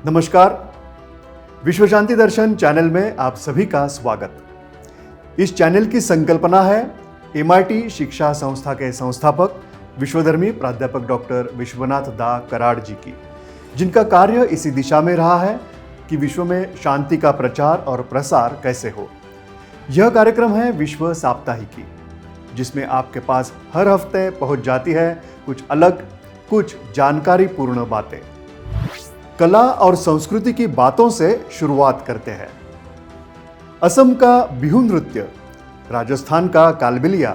नमस्कार। विश्व शांति दर्शन चैनल में आप सभी का स्वागत। इस चैनल की संकल्पना है MIT शिक्षा संस्था के संस्थापक विश्वधर्मी प्राध्यापक डॉक्टर विश्वनाथ दा कराड़ जी की, जिनका कार्य इसी दिशा में रहा है कि विश्व में शांति का प्रचार और प्रसार कैसे हो। यह कार्यक्रम है विश्व साप्ताहिकी, जिसमें आपके पास हर हफ्ते पहुंच जाती है कुछ अलग, कुछ जानकारीपूर्ण बातें। कला और संस्कृति की बातों से शुरुआत करते हैं। असम का बिहू नृत्य, राजस्थान का कालबिलिया,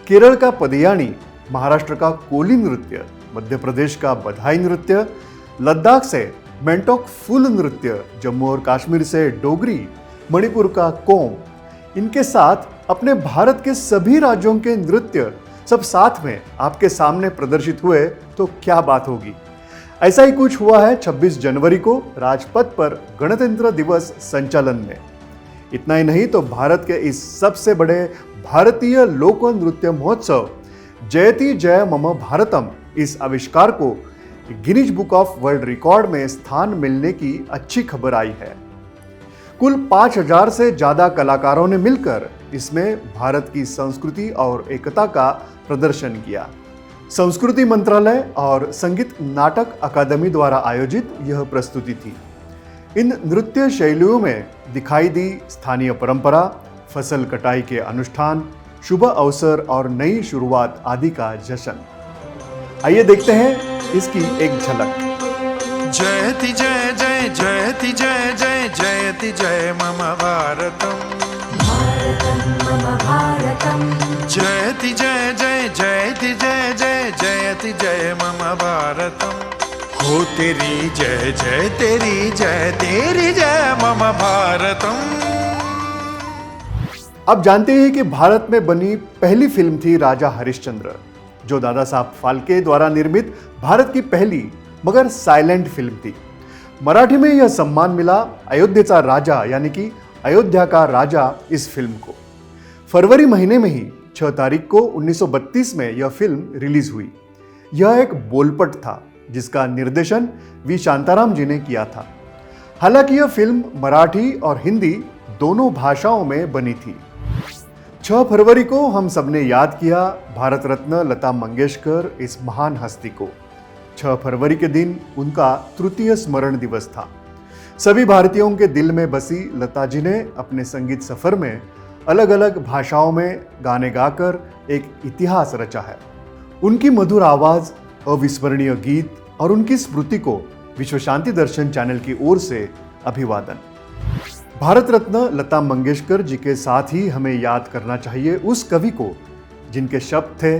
केरल का पदियानी, महाराष्ट्र का कोली नृत्य, मध्य प्रदेश का बधाई नृत्य, लद्दाख से मेंटोक फूल नृत्य, जम्मू और कश्मीर से डोगरी, मणिपुर का कोम, इनके साथ अपने भारत के सभी राज्यों के नृत्य सब साथ में आपके सामने प्रदर्शित हुए तो क्या बात होगी। ऐसा ही कुछ हुआ है 26 जनवरी को राजपथ पर गणतंत्र दिवस संचालन में। इतना ही नहीं तो भारत के इस सबसे बड़े भारतीय लोक नृत्य महोत्सव जयति जय मम भारतम, इस आविष्कार को Guinness book of world record में स्थान मिलने की अच्छी खबर आई है। कुल 5000 से ज्यादा कलाकारों ने मिलकर इसमें भारत की संस्कृति और एकता का प्रदर्शन किया। संस्कृति मंत्रालय और संगीत नाटक अकादमी द्वारा आयोजित यह प्रस्तुति थी। इन नृत्य शैलियों में दिखाई दी स्थानीय परंपरा, फसल कटाई के अनुष्ठान, शुभ अवसर और नई शुरुआत आदि का जश्न। आइए देखते हैं इसकी एक झलक। जयति जय जय जयति जय जय जयति जय मम भारतम, मम भारतम। जयति जय जय जयति जय जय जयति जय मम भारतम। हो तेरी जय जय तेरी जय मम भारतम। अब जानते हैं कि भारत में बनी पहली फिल्म थी राजा हरिश्चंद्र, जो दादा साहब फाल्के द्वारा निर्मित भारत की पहली मगर साइलेंट फिल्म थी। मराठी में यह सम्मान मिला अयोध्येचा राजा, यानी कि अयोध्या का राजा, इस फिल्म को। फरवरी महीने में ही 6 तारीख को 1932 में यह फिल्म रिलीज हुई। यह एक बोलपट था जिसका निर्देशन वी शांताराम जी ने किया था। हालांकि यह फिल्म मराठी और हिंदी दोनों भाषाओं में बनी थी। 6 फरवरी को हम सबने याद किया भारत रत्न लता मंगेशकर, इस महान हस्ती को। 6 फरवरी के दिन उनका तृतीय स्मरण दिवस था। सभी भारतीयों के दिल में बसी लता जी ने अपने संगीत सफर में अलग अलग भाषाओं में गाने गाकर एक इतिहास रचा है। उनकी मधुर आवाज, अविस्मरणीय गीत और उनकी स्मृति को विश्व शांति दर्शन चैनल की ओर से अभिवादन। भारत रत्न लता मंगेशकर जी के साथ ही हमें याद करना चाहिए उस कवि को जिनके शब्द थे,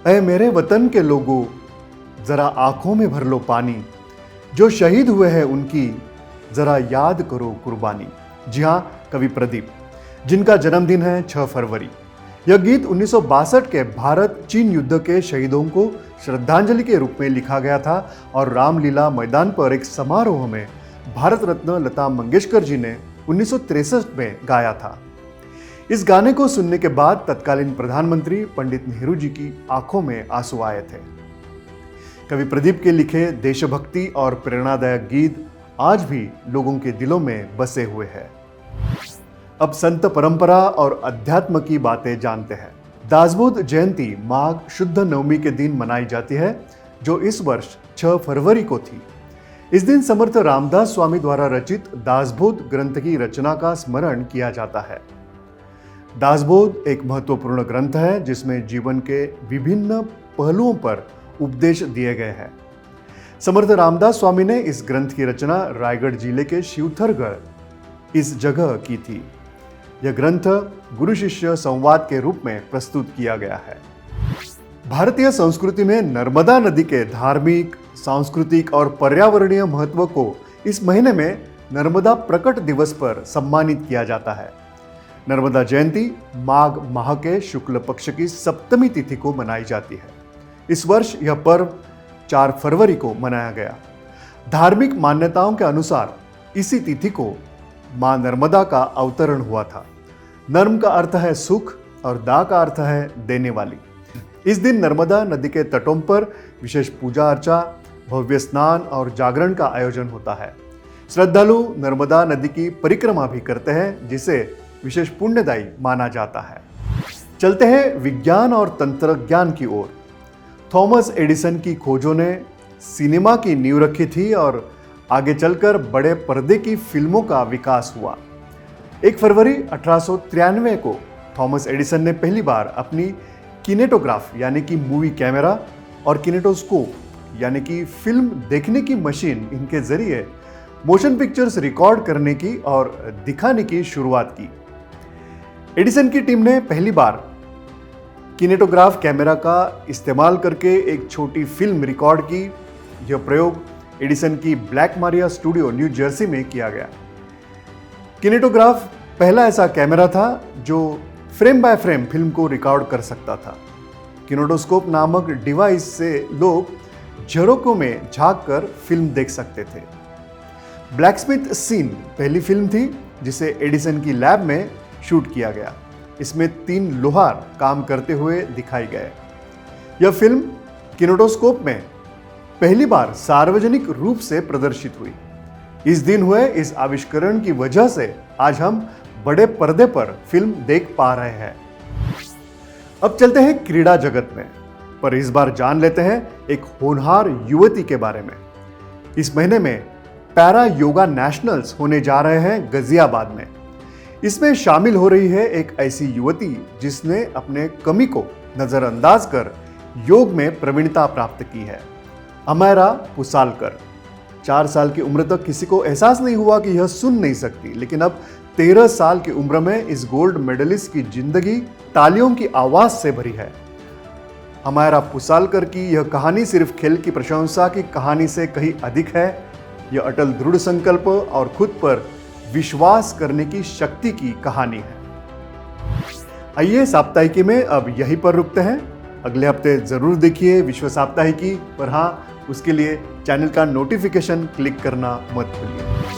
ऐ मेरे वतन के लोगों जरा आंखों में भर लो पानी, जो शहीद हुए हैं उनकी जरा याद करो कुर्बानी। जी हाँ, कवि प्रदीप, जिनका जन्मदिन है 6 फरवरी। यह गीत 1962 के भारत चीन युद्ध के शहीदों को श्रद्धांजलि के रूप में लिखा गया था और रामलीला मैदान पर एक समारोह में भारत रत्न लता मंगेशकर जी ने 1963 में गाया था। इस गाने को सुनने के बाद तत्कालीन प्रधानमंत्री पंडित नेहरू जी की आंखों में आंसू आए थे। कवि प्रदीप के लिखे देशभक्ति और प्रेरणादायक गीत आज भी लोगों के दिलों में बसे हुए हैं। अब संत परंपरा और अध्यात्म की बातें जानते हैं। दासबोध जयंती माघ शुद्ध नवमी के दिन मनाई जाती है, जो इस वर्ष 6 फरवरी को थी। इस दिन समर्थ रामदास स्वामी द्वारा रचित दासबोध ग्रंथ की रचना का स्मरण किया जाता है। दासबोध एक महत्वपूर्ण ग्रंथ है जिसमें जीवन के विभिन्न पहलुओं पर उपदेश दिए गए हैं। समर्थ रामदास स्वामी ने इस ग्रंथ की रचना रायगढ़ जिले के शिवथरगढ़ इस जगह की थी। यह ग्रंथ गुरु शिष्य संवाद के रूप में प्रस्तुत किया गया है। भारतीय संस्कृति में नर्मदा नदी के धार्मिक, सांस्कृतिक और पर्यावरणीय महत्व को इस महीने में नर्मदा प्रकट दिवस पर सम्मानित किया जाता है। नर्मदा जयंती माघ माह के शुक्ल पक्ष की सप्तमी तिथि को मनाई जाती है। इस वर्ष यह पर्व 4 फरवरी को मनाया गया। धार्मिक मान्यताओं के अनुसार इसी तिथि को मां नर्मदा का अवतरण हुआ था। नर्म का अर्थ है सुख और दा का अर्थ है देने वाली। इस दिन नर्मदा नदी के तटों पर विशेष पूजा अर्चा, भव्य स्नान और जागरण का आयोजन होता है। श्रद्धालु नर्मदा नदी की परिक्रमा भी करते हैं, जिसे विशेष पुण्यदायी माना जाता है। चलते हैं विज्ञान और तंत्रज्ञान की ओर। थॉमस एडिसन की खोजों ने सिनेमा की नींव रखी थी और आगे चलकर बड़े पर्दे की फिल्मों का विकास हुआ। 1 फरवरी 1893 को थॉमस एडिसन ने पहली बार अपनी किनेटोग्राफ यानी कि मूवी कैमरा और किनेटोस्कोप यानी कि फिल्म देखने की मशीन, इनके जरिए मोशन पिक्चर्स रिकॉर्ड करने की और दिखाने की शुरुआत की। एडिसन की टीम ने पहली बार किनेटोग्राफ कैमरा का इस्तेमाल करके एक छोटी फिल्म रिकॉर्ड की। यह प्रयोग एडिसन की black Maria studio new Jersey में किया गया। किनेटोग्राफ पहला ऐसा कैमरा था जो फ्रेम बाय फ्रेम फिल्म को रिकॉर्ड कर सकता था। किनेटोस्कोप नामक डिवाइस से लोग झरोकों में झांक कर फिल्म देख सकते थे। ब्लैकस्मिथ सीन पहली फिल्म थी जिसे एडिसन की लैब में शूट किया गया। इसमें 3 लोहार काम करते हुए दिखाई गए। यह फिल्म किनेटोस्कोप में पहली बार सार्वजनिक रूप से प्रदर्शित हुई। इस दिन हुए इस आविष्करण की वजह से आज हम बड़े पर्दे पर फिल्म देख पा रहे हैं। अब चलते हैं क्रीड़ा जगत में, पर इस बार जान लेते हैं एक होनहार युवती के बारे में। इस महीने में पैरा योगा नेशनल्स होने जा रहे हैं गाजियाबाद में। इसमें शामिल हो रही है एक ऐसी युवती जिसने अपने कमी को नजरअंदाज कर योग में प्रवीणता प्राप्त की है। अमायरा पुसालकर। 4 साल की उम्र तक किसी को एहसास नहीं हुआ कि यह सुन नहीं सकती, लेकिन अब 13 साल की उम्र में इस गोल्ड मेडलिस्ट की जिंदगी तालियों की आवाज से भरी है। अमायरा पुसालकर की यह कहानी सिर्फ खेल की प्रशंसा की कहानी से कहीं अधिक है। यह अटल दृढ़ संकल्प और खुद पर विश्वास करने की शक्ति की कहानी है। आइए साप्ताहिकी में अब यहीं पर रुकते हैं। अगले हफ्ते जरूर देखिए विश्व साप्ताहिकी, पर हाँ, उसके लिए चैनल का नोटिफिकेशन क्लिक करना मत भूलिए।